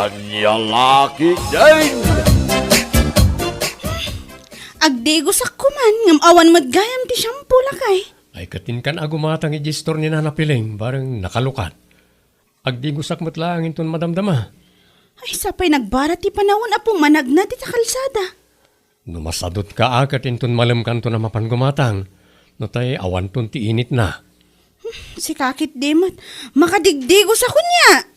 Ania La Ketdin. Agdigos ako man, ngam awan madgayam ti shampoo lakay. Ay katin kan agumatang i-gestor ni nanapiling, barang nakalukat. Agdigos akmat lang inton madamdama. Ay sapay nagbarat ti panawon apo managna ti kalsada. Numasadot ka akat inton malam kanto na mapan gumatang. No tay awan ton ti init na. Si kakit demot, makadigdigos ako niya.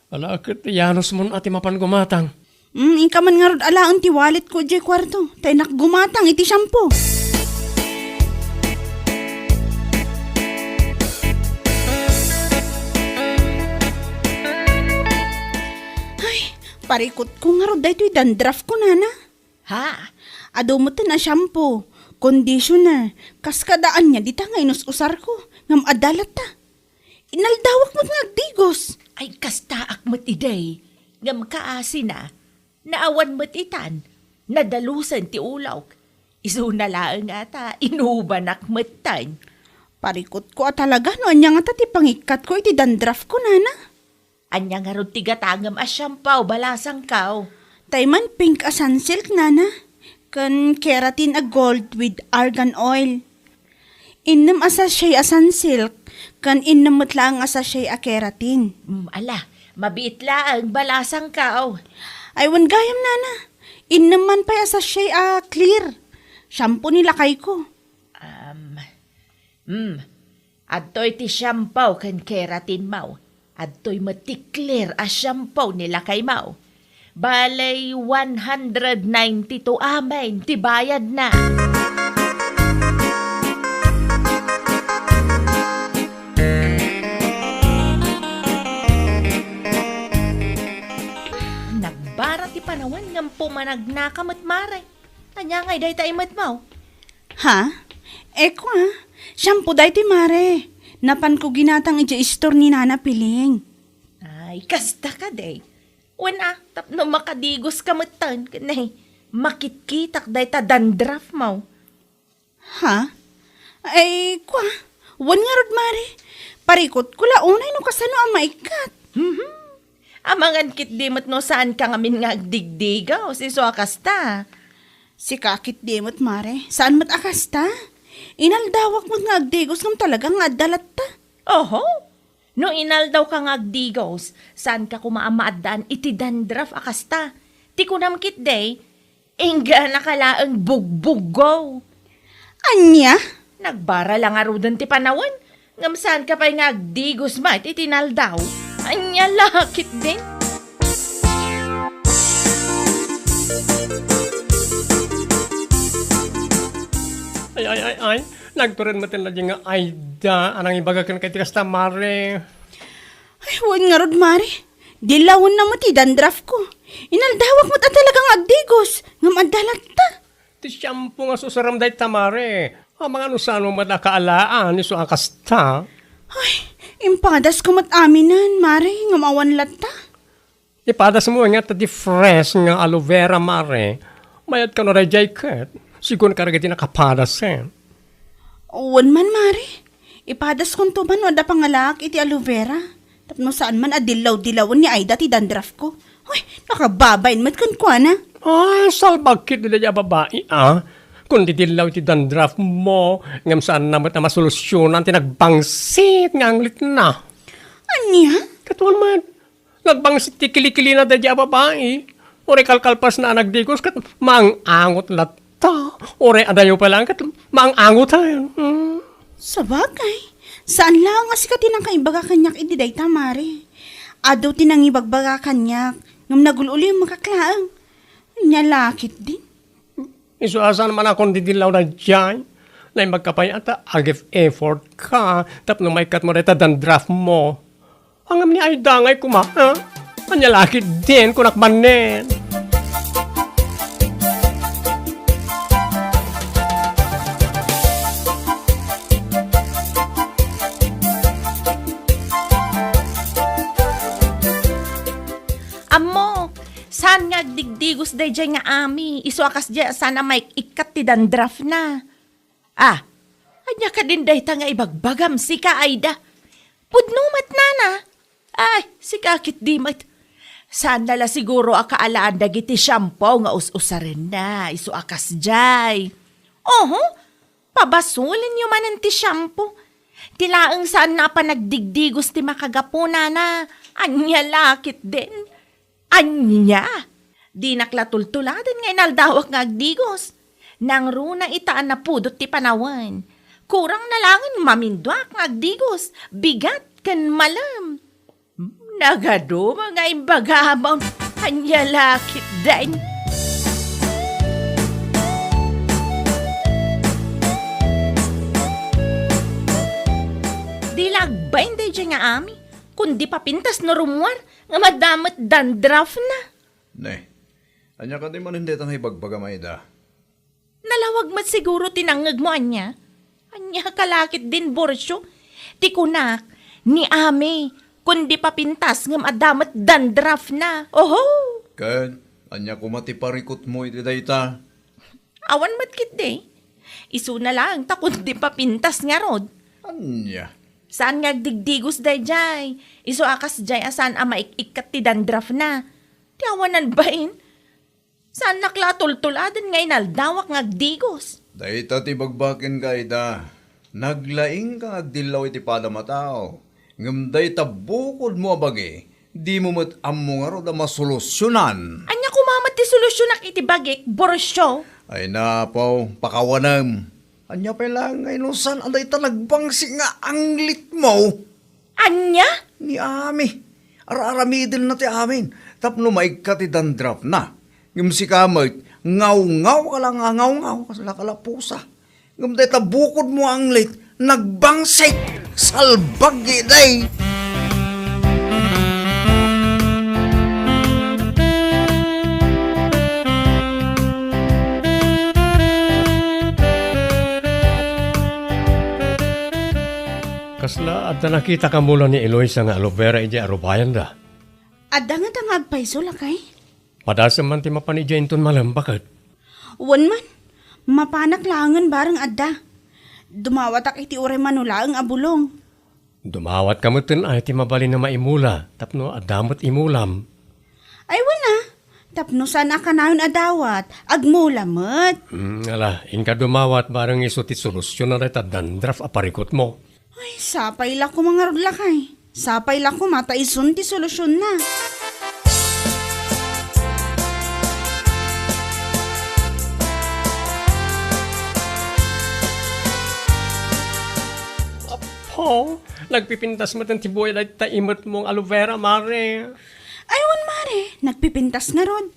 Ala akat yanos mon ati mapan gumatang. Inka man nga rod alaan ti wallet ko di kwarto. Tay nakgumatang iti shampoo. Ay, parikot ko nga rod dahito dandruff ko nana. Ha? Ado mo na shampoo, conditioner, kaskadaan niya dita nga inus-usar ko. Ngam adalat ta. Inaldawak mo nga agdigos. Ay kasta akmat iday, ngam kaasi na, naawan mo't itan, nadalusan ti ulaw. Isu na laang ata, inuban akmat tan. Parikot ko talaga no, anya nga ti pangikat ko iti dandruff ko nana. Anya nga ron tigatangam asyampaw, balasang kaw. Tayman pink a sunsilk nana, kan keratin a gold with argan oil. Innam asa siya a sunsilk, kan innam lang asa siya a keratin. Ala, mabiit laang, balasang kaw. Ay wan gayam nana, innam man pa asa siya a clear. Shampoo nilakay ko. Adto'y ti syampaw kan keratin maw. Adto'y matiklir a syampaw nila kay maw. Balay 192 amen, ti bayad na. Nagbara ti panawan ngam pumanagnakamot mare. Tanya ngay day taimat maw. Ha? Eko ha? Shampoo day ti mare. Napan ko ginatang iti store ni Nana Piling. Ay, kasta ka day. Wana, tapno makadigos ka matan. Kanay, makitkitak day ta dandruff maw. Ha? Ay, kwa? Wan nga rod mare. Parikot ko launay no kasano ang maikat. Amangan kit dimot no saan ka ngamin nga agdigdigaw. Si Suakasta. Si kakit demot mare. Saan mat akasta? Inaldawak mo nga agdigos ngam talagang adalat ta. Oho. No inaldaw ka nga agdigos, saan ka kumaamaadaan iti dandruff akasta. Ti kunamkit day, ingga nakalaang bugbugaw. Anya? Nagbara lang arudan ti panawan. Ngam saan ka pa'y nga agdigos ma iti tinaldaw. Anya lakit din. Ay. Nagturin mo tinla nga ayda. Anang ibagakan kay tikas tamare. Ay, wan nga rod mare. Dilawon na mo ti dandruff ko. Inaldawak mo ta talagang agdigos. Ngam adalat ta. Ti shampoo nga susaram day tamare. Ang mga nusano mo nakaalaan ni Suakasta. Ay, impadas ko mat aminan, mare. Ngam awan latta. Ipadas mo nga tadi fresh nga aloe vera mare. Mayat ka no ray jacket. Sigun ka rin nakapadas eh. Wan man, mare. Ipadas kong to man wada pangalak iti aloe vera. Tapno saan man adilaw-dilawan ni Aida ti dandruff ko. Uy, nakababain mat kan kwa na. Ay, salbakit nila niya babae ah. Kung didilaw ti dandruff mo, ngam saan naman na masolusyonan ti nagbangsit nga anglit na. Anya? Katuan man, nagbangsit ti kilikili na dadya babae. Ore kalkalpas na nagdigos kat maangangot lata. Ore adayo pa lang kat maangangot tayo. Sa bagay. Saan lang as ka tinang kaibaga kanyak ididay tamare. Adaw tinang ibagbaga kanyak. Ngam nagululi yung makaklaang. Nyalakit din. Isuasan naman akong didilaw na dyan. Na yung magkapay ata, agif effort ka. Tapno may kat mo reta dandruff mo. Ang ni ay dangay kuma, ha? Anyalakit din, kunakmanen. Amo, saan nga digdigos day dyan nga ami? Isuakas dyan sana may ikat ti dandruff na. Ah, anya ka din day ta nga ibagbagam si ka Aida. Pudnumat na na. Ay, si kakit dimat. Saan nala siguro akaalaan dagiti shampoo nga us-usarin na, isu akas jay. Oho, pabasulin nyo man ti shampoo. Tilaang saan na pa nagdigdigos ti makagapuna na, Ania La Ketdin. Anya, di naklatultuladan nga inaldawak nga agdigos. Nang runa itaan na pudot ti panawan. Kurang na langin mamindwak nga agdigos, bigat kan malam. Nagado mga imbagamaw, Ania La Ketdin. Di lagbay hindi dyan nga ami, kundi papintas no rumwar, nga madamot dandruff na. Ne, anya ka di man hindi tang ibagbagamay da. Nalawag mat siguro tinangag mo, Anya. Anya kalakit din, Borsyo. Ti kunak, ni Ami, kundi papintas ngam adamat dandruff na. Oho! Ken, anya kumati parikot mo iti dayta. Awan matkit de. Isu na lang, ta kundi papintas nga rod. Anya, Saan nga digdigos day jay? Isu akas jay asan maik-ikat ti dandruff na. Ti awanan bain? Saan naklatultuladan nga inaldawak nga agdigos? dayta ti bagbakin ka ida. Naglaing ka agdilaw iti padamatao. Ngam dayta bukod mo abagi, di mo mat ammo nga ro da masolusyonan. Anya kumamat ti solusyon nak iti bagik, Borsyo? Ay napaw, pakawanam. Anya pa lang nga inusan, anday ta nagbangsi nga anglit mo. Anya? Ni Ami. Araramidin na ti amin. Tapno maigka ti dandruff na. Ngam si kamay, ngaw-ngaw ka lang nga ngaw-ngaw. Kasala kalapusa. Ngam day tabukod mo anglit, nagbangsik. Salbagi day. Kasla at na nakita ka mula ni Eloisa nga aloe vera iti arubayan da. Adda nga tangag paiso lakay. Padasa man ti mapanidya inton malam, bakit? Wan man, mapanak langan bareng adda. Dumawatak iti ure manula ang abulong. Dumawat ka mo ay ti mabali na maimula, tapno adamot imulam. Ay wala, tapno sana ka nayon adawat, agmulamot. Ala, inka dumawat bareng iso ti solusyon na reta dandruff aparikot mo. Ay, sapay la ko mga rod lakay. Sapay la ko mataisun ti solusyon na. Apo, nagpipintas mo tan tibuay na taimot mong aloe vera, mare. Ay wan mare, nagpipintas nga rod.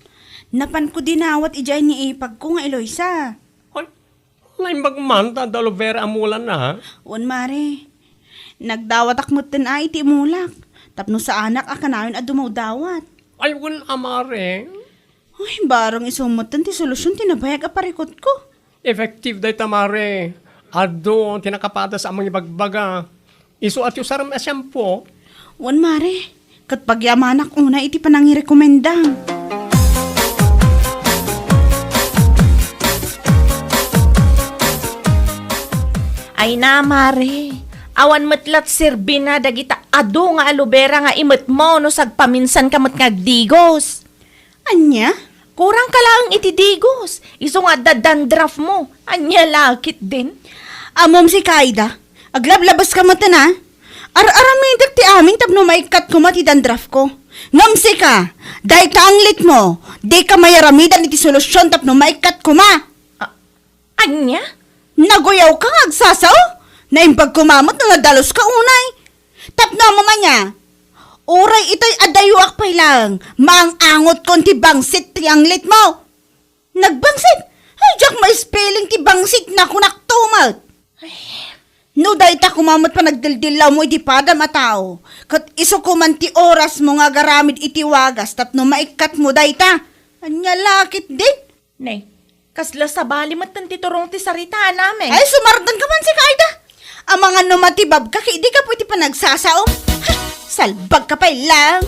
Napan ko dinawat ijay ni ipag ko nga Eloisa. Ay, naimbag man ta aloe vera amulan na, ha? Wan mare, nagdawat akmot tin ay iti mulak. Tapno sa anak akanayon at dumawdawat. Ay, wala, mare. Ay, barang isumot ti solusyon tinabayag aparikot ko. Effective day tamare. Ado, tinakapada sa amang ibagbaga. Isu at yusaram na shampoo. Wan mare, kat pagyamanak una iti panangirekomendang. Ay na, Mare. Awan matlat sirbi na dagita ado nga aloe vera nga imot mo no sagpaminsan kamot nga digos. Anya? Kurang ka lang iti digos. Iso nga dandruff mo. Anya La Ketdin. Amom si Kaida, aglablabas ka mata na. Ar-aramidak ti amin tapno maikat ko mati dandruff ko. Ngamsi ka, dahi ka anglit mo, di ka mayaramidan iti solusyon tapno maikat ko ma. Anya? Nagoyaw ka agsasao, naimbag kumamot na nadalos ka unay. Tapno mo man niya, uray ito'y adayuak pa lang, maang-angot kon ti bangsit ti anglit mo. Nagbangsit? Ay, jak ma-spelling ti bangsit na kunak tumat. No, dahi ta kumamot pa nagdildilaw mo iti pada matao. Kat iso kuman ti oras mo nga garamid iti wagas, tapno maikat mo dahi ta. Anya La Ketdin. Nay, kasla sa bali ti turong ti sarita namin. Ay, sumardan ka man si Kaida. Ang mga numatibab ka, di ka pwede pa nagsasaom. Ha, salbag ka pa lang.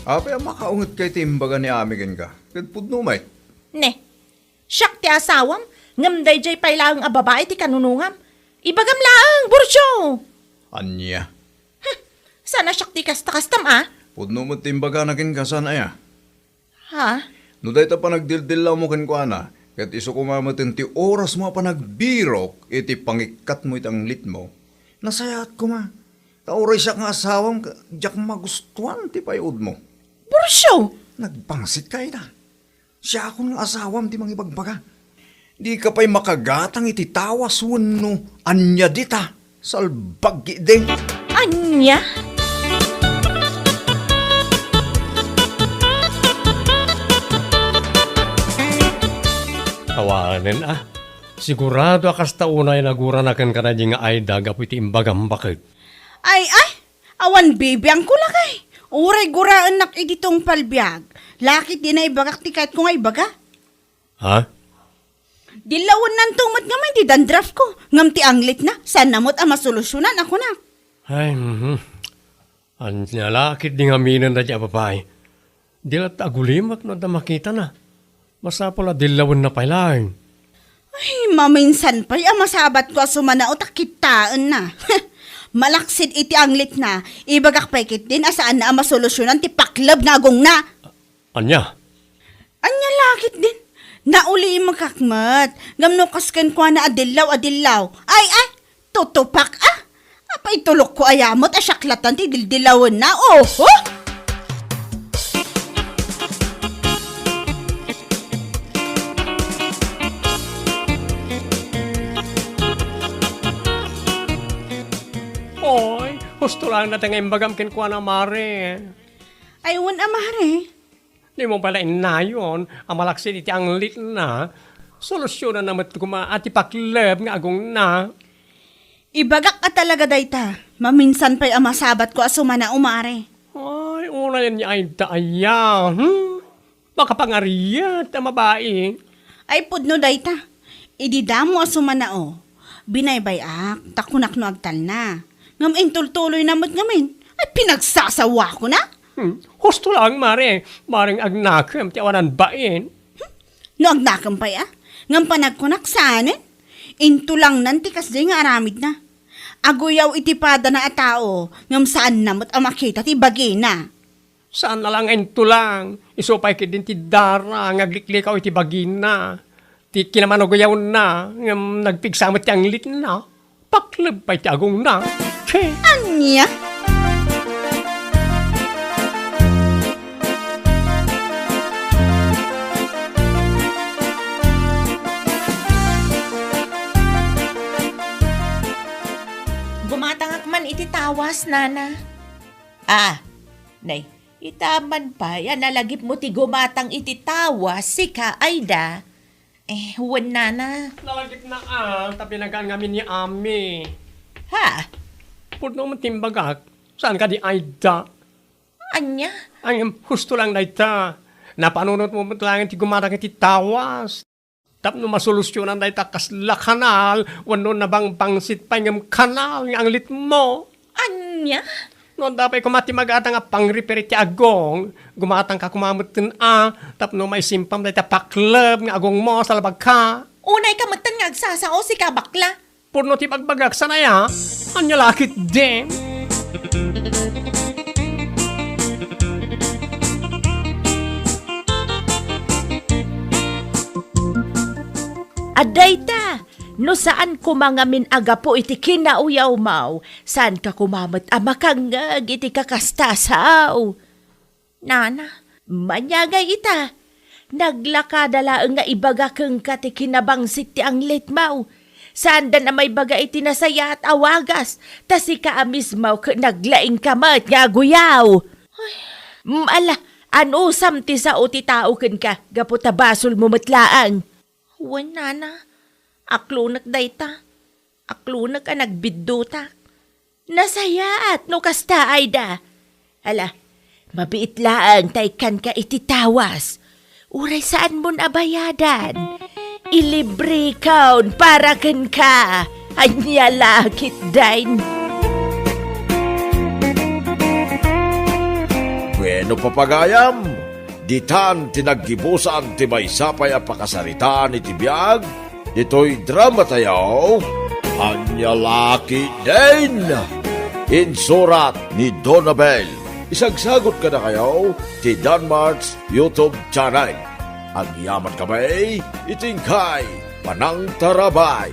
Apay makaungot kay timbaga ni Amigan ka. Kadpud no may. Ne, Siyak ti asawam, ngam day jay pailang a babae ti kanunungam. Ibagam laang, bursyo! Anya, Sana siyak ti kasta-kastam pudno mo timbaga na kinkasan aya. Ha? No day ta pa nagdildilaw mo kinkwana, kat iso kumamatin ti oras mo pa nagbirok, iti pangikat mo itang lit mo. Nasayat ko ma. Tauray siya nga asawam, diyak magustuhan ti payod mo. Bursyo! Nagpangsit kayo na. Siya ako ng asawam ti mangibagbaga. Di ka pa'y makagatang iti tawas wano. Anya dita, salbag ding. Anya? Tawanin Sigurado akas taunay naguranakan ka na di nga ay dagapu iti imbagam bakit. Ay, awan bibiyang ko lakay. Uray guraan nak ititong palbiag. Lakit di na ibagak ti kahit kung ay baga. Ha? Dilawan nan tumat nga may di dandruff ko. Ngam ti anglit na, saan namot ang masolusyonan ako na. Ay, Anya La Ketdin nga minan na di apapay. Dilat agulimak no da makita na. Masapol dilawan na pailang. Ay, maminsan pa'y masabat ko sumana o takitaan na. Malaksid iti anglit na, ibagak paikit din asaan na ang masolusyonan ti paklab nga agong na. Anya? Anya lakit din. Nauli makakmat. Gamno kasken ko na adilaw. Ay, tutupak Apay tulok ko ayamot asyaklatan ti dildilawan na. Oh! Oy, gusto lang natin nga imbagam kinkwa na mare. Aywan amare. Di mo pala inayon, ang malaksin iti anglit na. Solusyonan naman kuma at ipaklab nga agong na. Ibagak ka talaga dayta. Maminsan pa'y amasabat ko asumana umare. Ay, una yan niya ay daya. Baka pangariyat ang mabae. Ay pudno dayta. Ididamo asumana o. Binaybayak, takunak no agtal na. Ngam intultuloy namat ngamin. Ay pinagsasawa ko na. Gusto lang, mare. Maring agnakam, tiyawanan bain. No agnakam pa'y ngam panagkunak saanin. Into lang nantikas di nga aramid na. Aguyaw itipada na atao, ngam saan namot ang makita ti bagi na. Saan na lang ento lang. Isupay ka din ti dara, ngagliklikaw iti bagina. Ti kinamanugayaw na, ngam nagpigsamot ti anglit na. Paklab pa iti agong na. Che! Anya? Gumatangak man iti tawas, nana. Nay, itaman pa, yan nalagip mo ti gumatang iti tawas, sika, ayda. Huwan, nana. Nalagip na tapi nagaan ngamin ni Ami. Ha? Puno mo timbagak, saan ka di ayda? Anya? Ang gusto lang na ita. Napanunod mo lang ti gumatang iti tawas. Tapno masolusyonan na ita kasla kanal, wano na bang pangsit pa ng kanal ng anglit mo. Anya? No, dapat kumati mag-atang pang-repair ti agong, gumatang ka kumamutin tapno may simpam na ita paklab ng agong mo sa labag ka. Unay ka matan nga agsasao si kabakla. Purno ti pagbagak sanaya, Ania La Ketdin. Adayta, no saan kumangamin aga po iti kinauyaw mau, saan ka kumamat amakangag iti kakastasaw. Nana, manyagay ita, naglakadala nga ibaga keng kati kinabangsit ti anglit mau, saan da na may baga iti nasaya at awagas, tasi ka amis mau naglaing kamat nga guyaw. Ala, anusam ti sao ti tao ken ka, gaputa basol mo matlaang. Wan, nana. Aklunak dayta. Aklunak ka nagbidduta. Nasayaat no kasta ayda. Ala, mabiit laang taykan ka iti tawas. Uray saan mo abayadan. Ilibre kaun para ken ka. Ania La Ketdin. Bueno, papagayam. ditan tinaggibusan ti may sapay a pakasarita ni tibiyag, dito'y drama tayo, Ania La Ketdin. Insurat ni Donabel. Isagsagot ka na kayo ti Dhanmartz YouTube channel. Ang yaman kamay, itingkay, panang tarabay.